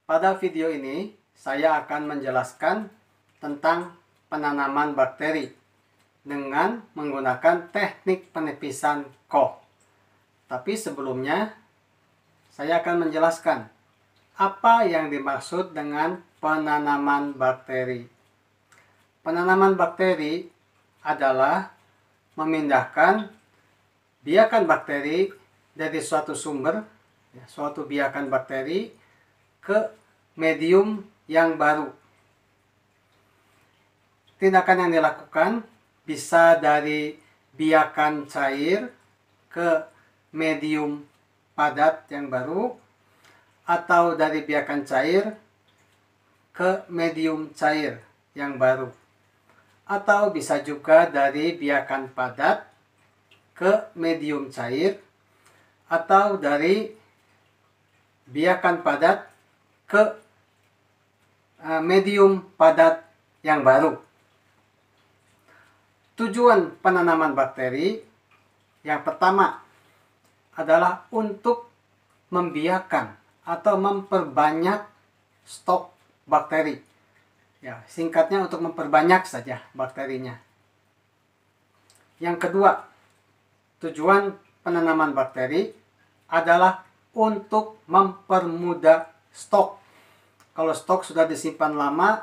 Pada video ini, saya akan menjelaskan tentang penanaman bakteri dengan menggunakan teknik penipisan Koch. Tapi sebelumnya, saya akan menjelaskan apa yang dimaksud dengan penanaman bakteri. Penanaman bakteri adalah memindahkan biakan bakteri dari suatu sumber, suatu biakan bakteri, ke medium yang baru. Tindakan yang dilakukan bisa dari biakan cair ke medium padat yang baru, atau dari biakan cair ke medium cair yang baru, atau bisa juga dari biakan padat ke medium cair, atau dari biakan padat ke medium padat yang baru. Tujuan penanaman bakteri yang pertama adalah untuk membiakan atau memperbanyak stok bakteri. Ya, singkatnya untuk memperbanyak saja bakterinya. Yang kedua, tujuan penanaman bakteri adalah untuk mempermudah stok. Kalau stok sudah disimpan lama,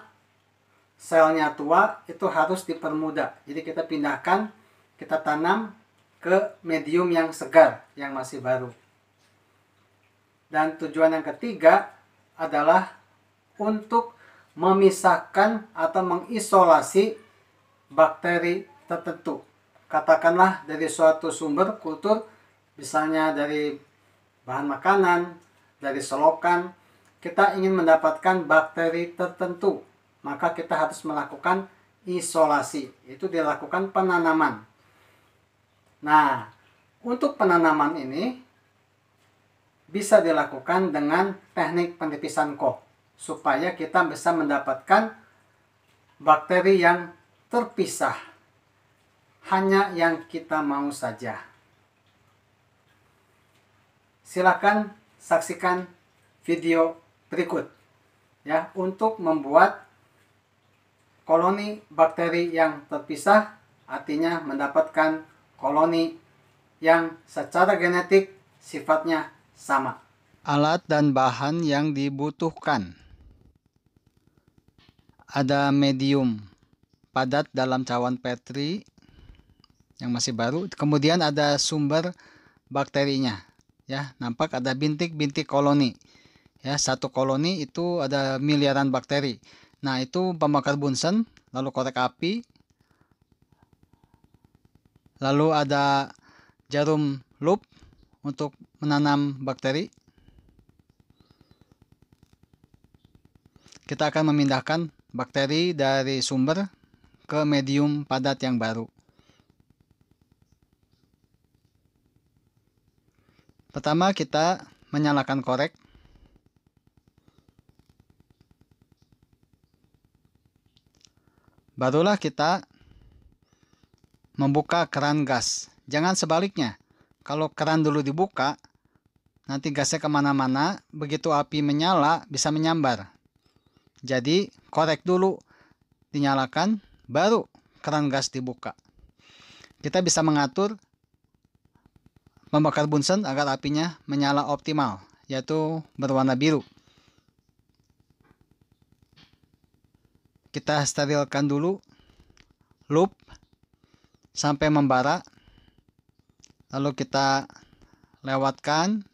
selnya tua, itu harus dipermudah. Jadi kita pindahkan, kita tanam ke medium yang segar, yang masih baru. Dan tujuan yang ketiga adalah untuk memisahkan atau mengisolasi bakteri tertentu. Katakanlah dari suatu sumber kultur, misalnya dari bahan makanan, dari selokan, kita ingin mendapatkan bakteri tertentu, maka kita harus melakukan isolasi. Itu dilakukan penanaman. Nah, untuk penanaman ini bisa dilakukan dengan teknik penipisan Koch, supaya kita bisa mendapatkan bakteri yang terpisah, hanya yang kita mau saja. Silakan saksikan video berikut ya, untuk membuat koloni bakteri yang terpisah, artinya mendapatkan koloni yang secara genetik sifatnya sama. Alat dan bahan yang dibutuhkan: ada medium padat dalam cawan Petri yang masih baru, kemudian ada sumber bakterinya ya, nampak ada bintik-bintik koloni ya. Satu koloni itu ada miliaran bakteri. Nah, itu pembakar Bunsen, lalu korek api, lalu ada jarum loop untuk menanam bakteri. Kita akan memindahkan bakteri dari sumber ke medium padat yang baru. Pertama, kita menyalakan korek. Barulah kita membuka keran gas. Jangan sebaliknya. Kalau keran dulu dibuka, nanti gasnya kemana-mana. Begitu api menyala, bisa menyambar. Jadi, korek dulu dinyalakan, baru keran gas dibuka. Kita bisa mengatur membakar Bunsen agar apinya menyala optimal, yaitu berwarna biru. Kita sterilkan dulu loop sampai membara, lalu kita lewatkan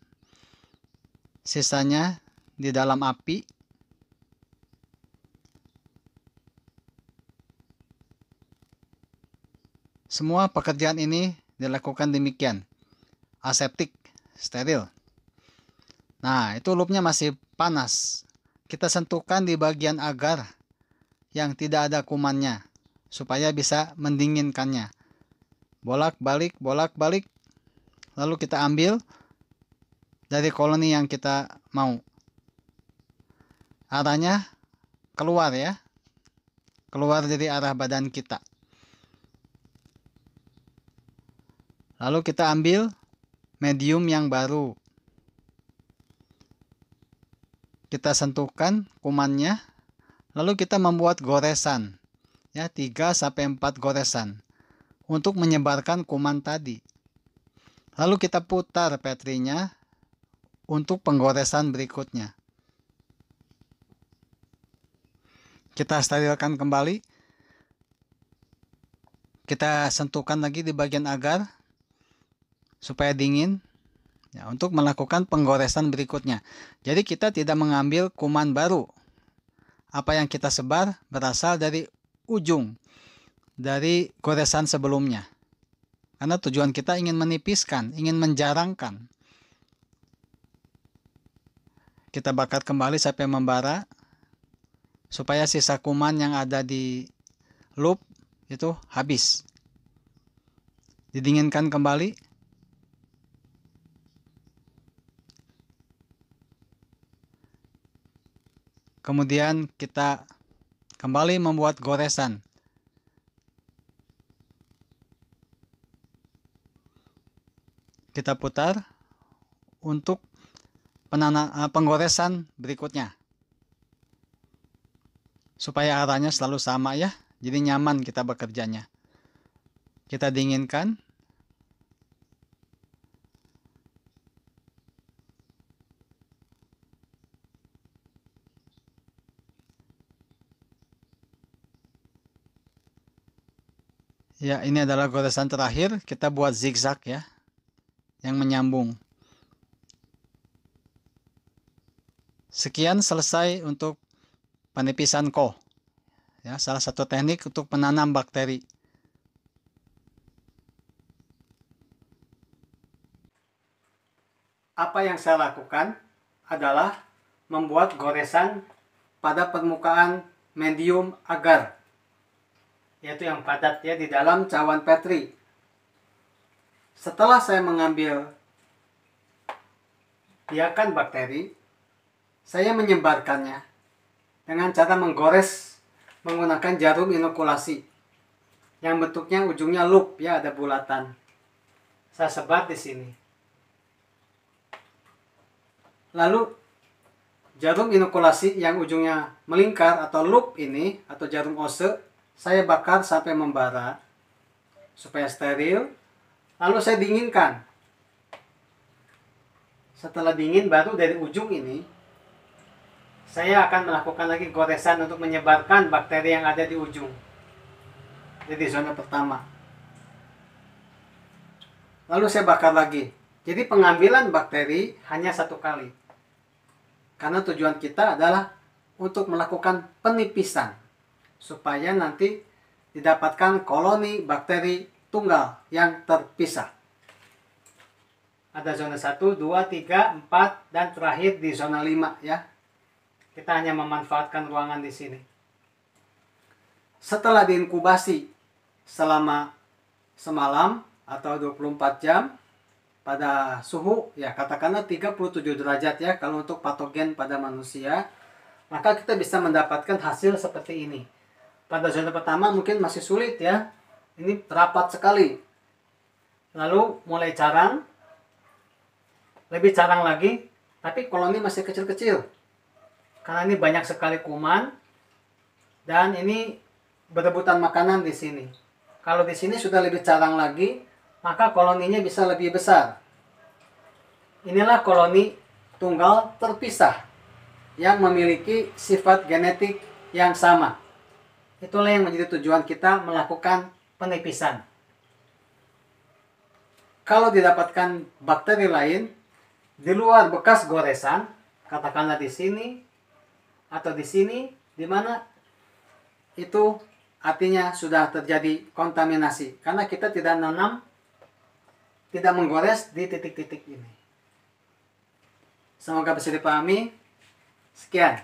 sisanya di dalam api. Semua pekerjaan ini dilakukan demikian, aseptik, steril. Nah, itu loopnya masih panas. Kita sentuhkan di bagian agar yang tidak ada kumannya, supaya bisa mendinginkannya. Bolak-balik, bolak-balik. Lalu kita ambil dari koloni yang kita mau. Arahnya keluar ya. Keluar dari arah badan kita. Lalu kita ambil medium yang baru. kita sentuhkan kumannya, lalu kita membuat goresan, ya 3-4 goresan untuk menyebarkan kuman tadi. Lalu kita putar petrinya untuk penggoresan berikutnya. Kita sterilkan kembali. Kita sentuhkan lagi di bagian agar supaya dingin, ya, untuk melakukan penggoresan berikutnya. Jadi kita tidak mengambil kuman baru. Apa yang kita sebar berasal dari ujung dari goresan sebelumnya. Karena tujuan kita ingin menipiskan, ingin menjarangkan. Kita bakar kembali sampai membara, supaya sisa kuman yang ada di loop itu habis. Didinginkan kembali. Kemudian kita kembali membuat goresan. Kita putar untuk penggoresan berikutnya. Supaya arahnya selalu sama, ya. Jadi nyaman kita bekerjanya. Kita dinginkan. Ya, ini adalah goresan terakhir. Kita buat zigzag, ya, yang menyambung. Sekian selesai untuk penipisan koh. Ya, salah satu teknik untuk menanam bakteri. Apa yang saya lakukan adalah membuat goresan pada permukaan medium agar, yaitu yang padat, ya, di dalam cawan petri. Setelah saya mengambil biakan bakteri, saya menyebarkannya dengan cara menggores menggunakan jarum inokulasi yang bentuknya ujungnya loop, ya, ada bulatan. Saya sebar di sini. Lalu jarum inokulasi yang ujungnya melingkar atau loop ini, atau jarum ose, saya bakar sampai membara supaya steril. Lalu saya dinginkan. Setelah dingin, baru dari ujung ini saya akan melakukan lagi goresan untuk menyebarkan bakteri yang ada di ujung. Jadi zona pertama. Lalu saya bakar lagi. Jadi pengambilan bakteri hanya 1 kali. Karena tujuan kita adalah untuk melakukan penipisan, supaya nanti didapatkan koloni bakteri tunggal yang terpisah. Ada zona 1, 2, 3, 4, dan terakhir di zona 5, ya. Kita hanya memanfaatkan ruangan di sini. Setelah diinkubasi selama semalam atau 24 jam pada suhu, ya, katakanlah 37 derajat, ya, kalau untuk patogen pada manusia, maka kita bisa mendapatkan hasil seperti ini. Pada zona pertama mungkin masih sulit, ya. Ini rapat sekali. Lalu mulai carang, lebih carang lagi, tapi koloni masih kecil-kecil. Karena ini banyak sekali kuman, dan ini berebutan makanan di sini. Kalau di sini sudah lebih carang lagi, maka koloninya bisa lebih besar. Inilah koloni tunggal terpisah yang memiliki sifat genetik yang sama. Itulah yang menjadi tujuan kita melakukan penipisan. Kalau didapatkan bakteri lain di luar bekas goresan, katakanlah di sini atau di sini, di mana itu artinya sudah terjadi kontaminasi, karena kita tidak nanam, tidak menggores di titik-titik ini. Semoga bisa dipahami. Sekian.